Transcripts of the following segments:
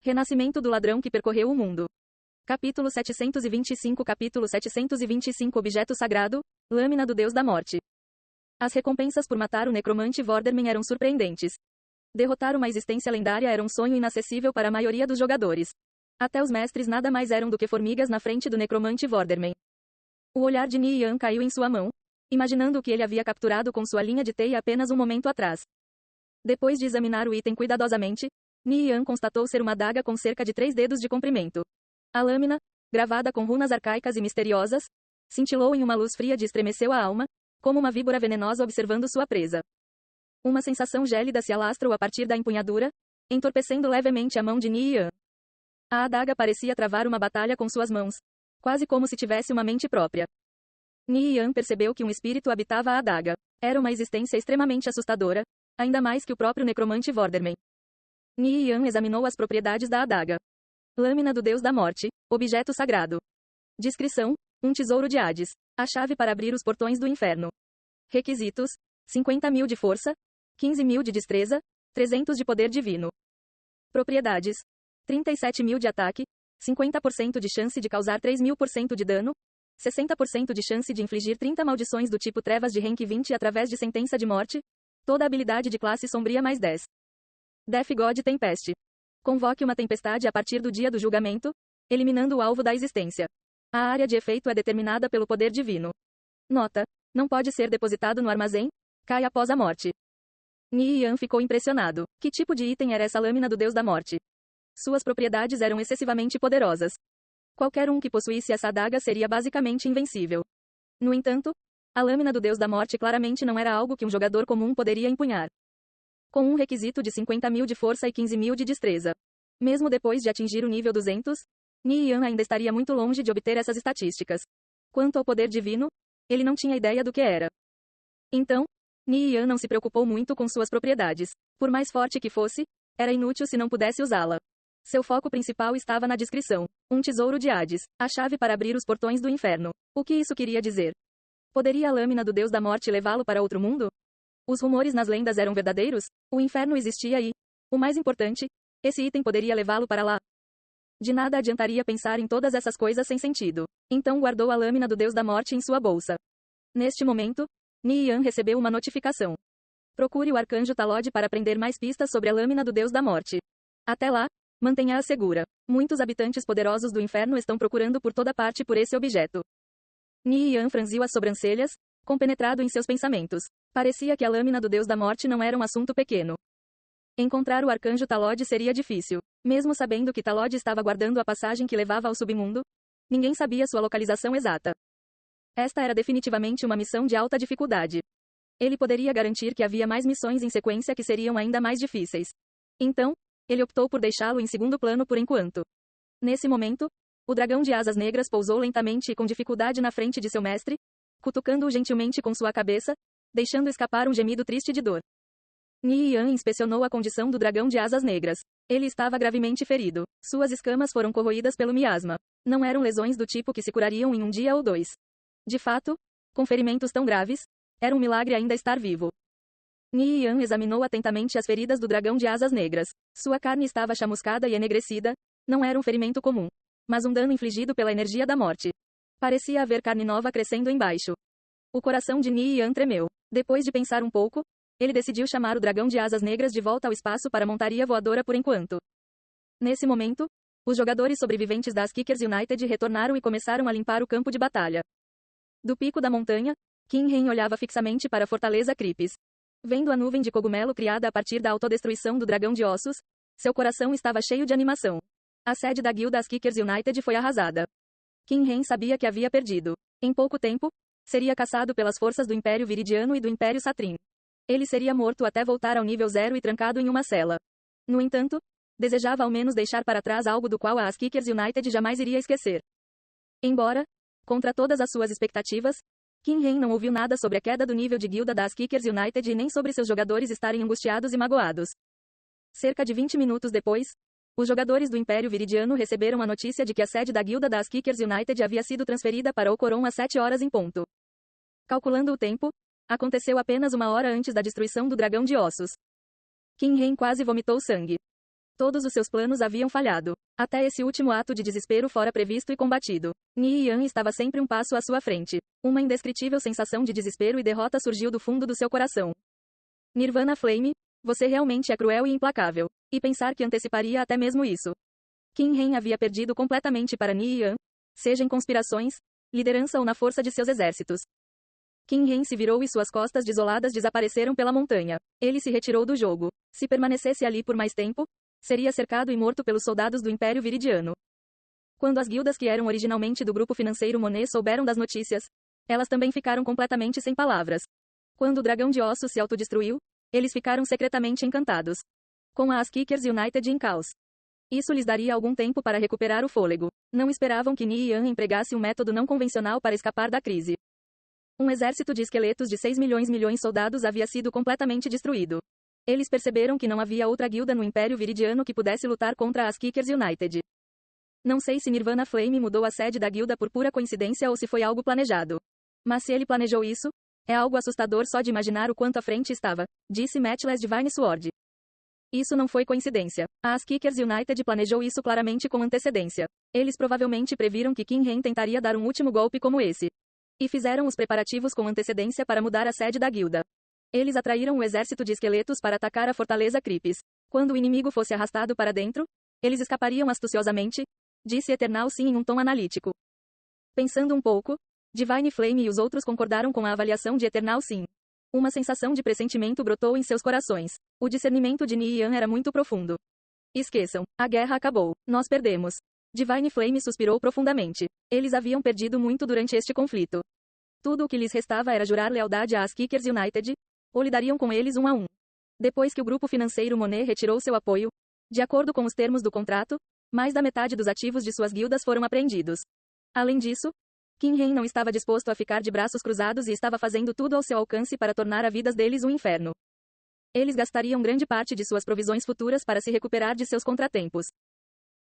Renascimento do ladrão que percorreu o mundo. Capítulo 725 Capítulo 725 Objeto sagrado, lâmina do Deus da Morte. As recompensas por matar o necromante Vorderman eram surpreendentes. Derrotar uma existência lendária era um sonho inacessível para a maioria dos jogadores. Até os mestres nada mais eram do que formigas na frente do necromante Vorderman. O olhar de Nian caiu em sua mão, imaginando o que ele havia capturado com sua linha de teia apenas um momento atrás. Depois de examinar o item cuidadosamente, Nian constatou ser uma adaga com cerca de 3 dedos de comprimento. A lâmina, gravada com runas arcaicas e misteriosas, cintilou em uma luz fria de estremeceu a alma, como uma víbora venenosa observando sua presa. Uma sensação gélida se alastrou a partir da empunhadura, entorpecendo levemente a mão de Nian. A adaga parecia travar uma batalha com suas mãos, quase como se tivesse uma mente própria. Nian percebeu que um espírito habitava a adaga. Era uma existência extremamente assustadora, ainda mais que o próprio necromante Vorderman. Nian examinou as propriedades da adaga. Lâmina do Deus da Morte, objeto sagrado. Descrição: um tesouro de Hades. A chave para abrir os portões do inferno. Requisitos: 50.000 de força, 15.000 de destreza, 300 de poder divino. Propriedades: 37.000 de ataque, 50% de chance de causar 3.000% de dano, 60% de chance de infligir 30 maldições do tipo Trevas de rank 20 através de sentença de morte, toda habilidade de classe sombria mais 10. Death God Tempest. Convoque uma tempestade a partir do dia do julgamento, eliminando o alvo da existência. A área de efeito é determinada pelo poder divino. Nota: não pode ser depositado no armazém, cai após a morte. Nian ficou impressionado. Que tipo de item era essa lâmina do Deus da Morte? Suas propriedades eram excessivamente poderosas. Qualquer um que possuísse essa adaga seria basicamente invencível. No entanto, a lâmina do Deus da Morte claramente não era algo que um jogador comum poderia empunhar. Com um requisito de 50.000 de força e 15.000 de destreza. Mesmo depois de atingir o nível 200, Nian ainda estaria muito longe de obter essas estatísticas. Quanto ao poder divino, ele não tinha ideia do que era. Então, Nian não se preocupou muito com suas propriedades. Por mais forte que fosse, era inútil se não pudesse usá-la. Seu foco principal estava na descrição. Um tesouro de Hades, a chave para abrir os portões do inferno. O que isso queria dizer? Poderia a lâmina do Deus da Morte levá-lo para outro mundo? Os rumores nas lendas eram verdadeiros? O inferno existia e, o mais importante, esse item poderia levá-lo para lá. De nada adiantaria pensar em todas essas coisas sem sentido. Então guardou a lâmina do Deus da Morte em sua bolsa. Neste momento, Nian recebeu uma notificação. Procure o arcanjo Talod para aprender mais pistas sobre a lâmina do Deus da Morte. Até lá, mantenha-a segura. Muitos habitantes poderosos do inferno estão procurando por toda parte por esse objeto. Nian franziu as sobrancelhas, compenetrado em seus pensamentos. Parecia que a lâmina do Deus da Morte não era um assunto pequeno. Encontrar o arcanjo Talod seria difícil. Mesmo sabendo que Talod estava guardando a passagem que levava ao submundo, ninguém sabia sua localização exata. Esta era definitivamente uma missão de alta dificuldade. Ele poderia garantir que havia mais missões em sequência que seriam ainda mais difíceis. Então, ele optou por deixá-lo em segundo plano por enquanto. Nesse momento, o dragão de asas negras pousou lentamente e com dificuldade na frente de seu mestre, cutucando-o gentilmente com sua cabeça, deixando escapar um gemido triste de dor. Nian inspecionou a condição do dragão de asas negras. Ele estava gravemente ferido. Suas escamas foram corroídas pelo miasma. Não eram lesões do tipo que se curariam em um dia ou dois. De fato, com ferimentos tão graves, era um milagre ainda estar vivo. Nian examinou atentamente as feridas do dragão de asas negras. Sua carne estava chamuscada e enegrecida. Não era um ferimento comum, mas um dano infligido pela energia da morte. Parecia haver carne nova crescendo embaixo. O coração de Nian tremeu. Depois de pensar um pouco, ele decidiu chamar o dragão de asas negras de volta ao espaço para a montaria voadora por enquanto. Nesse momento, os jogadores sobreviventes das Kickers United retornaram e começaram a limpar o campo de batalha. Do pico da montanha, Qin Ren olhava fixamente para a fortaleza Cripes. Vendo a nuvem de cogumelo criada a partir da autodestruição do dragão de ossos, seu coração estava cheio de animação. A sede da guilda das Kickers United foi arrasada. Qin Ren sabia que havia perdido. Em pouco tempo, seria caçado pelas forças do Império Viridiano e do Império Satrin. Ele seria morto até voltar ao nível 0 e trancado em uma cela. No entanto, desejava ao menos deixar para trás algo do qual a As Kickers United jamais iria esquecer. Embora, contra todas as suas expectativas, Qin Ren não ouviu nada sobre a queda do nível de guilda das Kickers United e nem sobre seus jogadores estarem angustiados e magoados. Cerca de 20 minutos depois, os jogadores do Império Viridiano receberam a notícia de que a sede da guilda das Kickers United havia sido transferida para Ocoron às 7 horas em ponto. Calculando o tempo, aconteceu apenas uma hora antes da destruição do dragão de ossos. Qin Ren quase vomitou sangue. Todos os seus planos haviam falhado. Até esse último ato de desespero fora previsto e combatido. Ni Yan estava sempre um passo à sua frente. Uma indescritível sensação de desespero e derrota surgiu do fundo do seu coração. Nirvana Flame, você realmente é cruel e implacável. E pensar que anteciparia até mesmo isso. Qin Ren havia perdido completamente para Ni Yan, seja em conspirações, liderança ou na força de seus exércitos. Qin Ren se virou e suas costas desoladas desapareceram pela montanha. Ele se retirou do jogo. Se permanecesse ali por mais tempo, seria cercado e morto pelos soldados do Império Viridiano. Quando as guildas que eram originalmente do grupo financeiro Monet souberam das notícias, elas também ficaram completamente sem palavras. Quando o Dragão de Ossos se autodestruiu, eles ficaram secretamente encantados com a Askickers United em caos. Isso lhes daria algum tempo para recuperar o fôlego. Não esperavam que Ni Yan empregasse um método não convencional para escapar da crise. Um exército de esqueletos de 6 milhões de soldados havia sido completamente destruído. Eles perceberam que não havia outra guilda no Império Viridiano que pudesse lutar contra a Askickers United. Não sei se Nirvana Flame mudou a sede da guilda por pura coincidência ou se foi algo planejado. Mas se ele planejou isso, é algo assustador só de imaginar o quanto à frente estava, disse Matchless Divine Sword. Isso não foi coincidência. A Askickers United planejou isso claramente com antecedência. Eles provavelmente previram que Qin Ren tentaria dar um último golpe como esse. E fizeram os preparativos com antecedência para mudar a sede da guilda. Eles atraíram o exército de esqueletos para atacar a fortaleza Cripes. Quando o inimigo fosse arrastado para dentro, eles escapariam astuciosamente, disse Eternal Sim em um tom analítico. Pensando um pouco, Divine Flame e os outros concordaram com a avaliação de Eternal Sim. Uma sensação de pressentimento brotou em seus corações. O discernimento de Ni Yan era muito profundo. Esqueçam, a guerra acabou. Nós perdemos. Divine Flame suspirou profundamente. Eles haviam perdido muito durante este conflito. Tudo o que lhes restava era jurar lealdade à Askickers United, ou lidariam com eles um a um. Depois que o grupo financeiro Monet retirou seu apoio, de acordo com os termos do contrato, mais da metade dos ativos de suas guildas foram apreendidos. Além disso, Qin Ren não estava disposto a ficar de braços cruzados e estava fazendo tudo ao seu alcance para tornar a vida deles um inferno. Eles gastariam grande parte de suas provisões futuras para se recuperar de seus contratempos.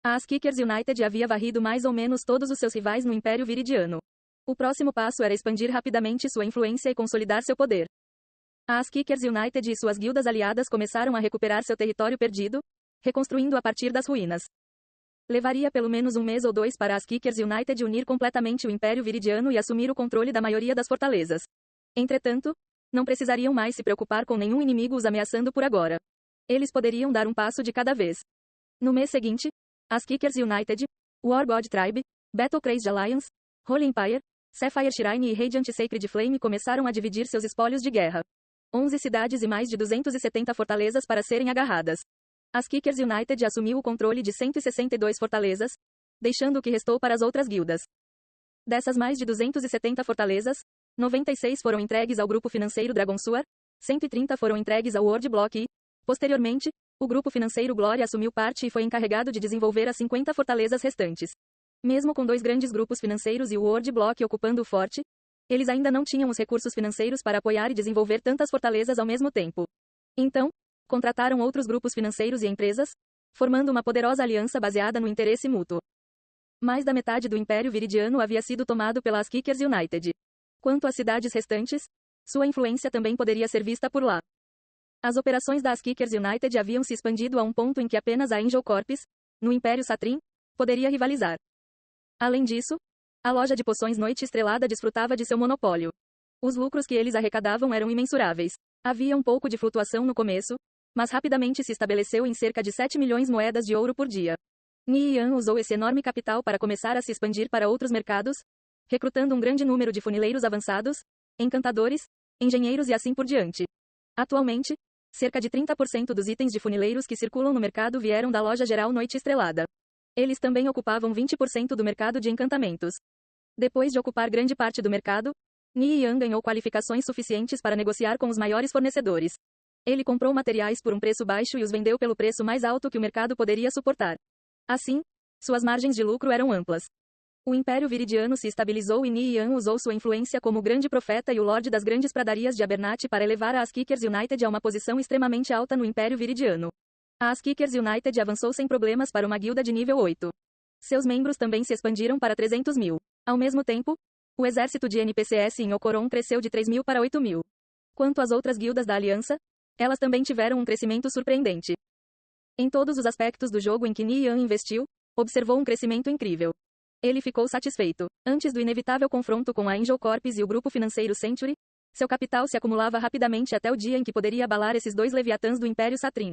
A Askickers United havia varrido mais ou menos todos os seus rivais no Império Viridiano. O próximo passo era expandir rapidamente sua influência e consolidar seu poder. A Askickers United e suas guildas aliadas começaram a recuperar seu território perdido, reconstruindo a partir das ruínas. Levaria pelo menos um mês ou dois para a Askickers United unir completamente o Império Viridiano e assumir o controle da maioria das fortalezas. Entretanto, não precisariam mais se preocupar com nenhum inimigo os ameaçando por agora. Eles poderiam dar um passo de cada vez. No mês seguinte, Askickers United, War God Tribe, Battle Crazed Alliance, Holy Empire, Sapphire Shrine e Radiant Sacred Flame começaram a dividir seus espólios de guerra. 11 cidades e mais de 270 fortalezas para serem agarradas. Askickers United assumiu o controle de 162 fortalezas, deixando o que restou para as outras guildas. Dessas mais de 270 fortalezas, 96 foram entregues ao grupo financeiro Dragonsuar, 130 foram entregues ao World Block e, posteriormente, o grupo financeiro Glória assumiu parte e foi encarregado de desenvolver as 50 fortalezas restantes. Mesmo com dois grandes grupos financeiros e o World Block ocupando o forte, eles ainda não tinham os recursos financeiros para apoiar e desenvolver tantas fortalezas ao mesmo tempo. Então, contrataram outros grupos financeiros e empresas, formando uma poderosa aliança baseada no interesse mútuo. Mais da metade do Império Viridiano havia sido tomado pela Askickers United. Quanto às cidades restantes, sua influência também poderia ser vista por lá. As operações da Askickers United haviam se expandido a um ponto em que apenas a Angel Corps, no Império Satrim, poderia rivalizar. Além disso, a loja de poções Noite Estrelada desfrutava de seu monopólio. Os lucros que eles arrecadavam eram imensuráveis. Havia um pouco de flutuação no começo, mas rapidamente se estabeleceu em cerca de 7 milhões moedas de ouro por dia. Ni Yan usou esse enorme capital para começar a se expandir para outros mercados, recrutando um grande número de funileiros avançados, encantadores, engenheiros e assim por diante. Atualmente, cerca de 30% dos itens de funileiros que circulam no mercado vieram da loja geral Noite Estrelada. Eles também ocupavam 20% do mercado de encantamentos. Depois de ocupar grande parte do mercado, Ni Yan ganhou qualificações suficientes para negociar com os maiores fornecedores. Ele comprou materiais por um preço baixo e os vendeu pelo preço mais alto que o mercado poderia suportar. Assim, suas margens de lucro eram amplas. O Império Viridiano se estabilizou e Ni Yan usou sua influência como grande profeta e o Lorde das Grandes Pradarias de Abernathy para elevar a Askickers United a uma posição extremamente alta no Império Viridiano. A Askickers United avançou sem problemas para uma guilda de nível 8. Seus membros também se expandiram para 300 mil. Ao mesmo tempo, o exército de NPCs em Ocoron cresceu de 3 mil para 8 mil. Quanto às outras guildas da Aliança, elas também tiveram um crescimento surpreendente. Em todos os aspectos do jogo em que Nian investiu, observou um crescimento incrível. Ele ficou satisfeito. Antes do inevitável confronto com a Angel Corps e o grupo financeiro Century, seu capital se acumulava rapidamente até o dia em que poderia abalar esses dois leviatãs do Império Satrim.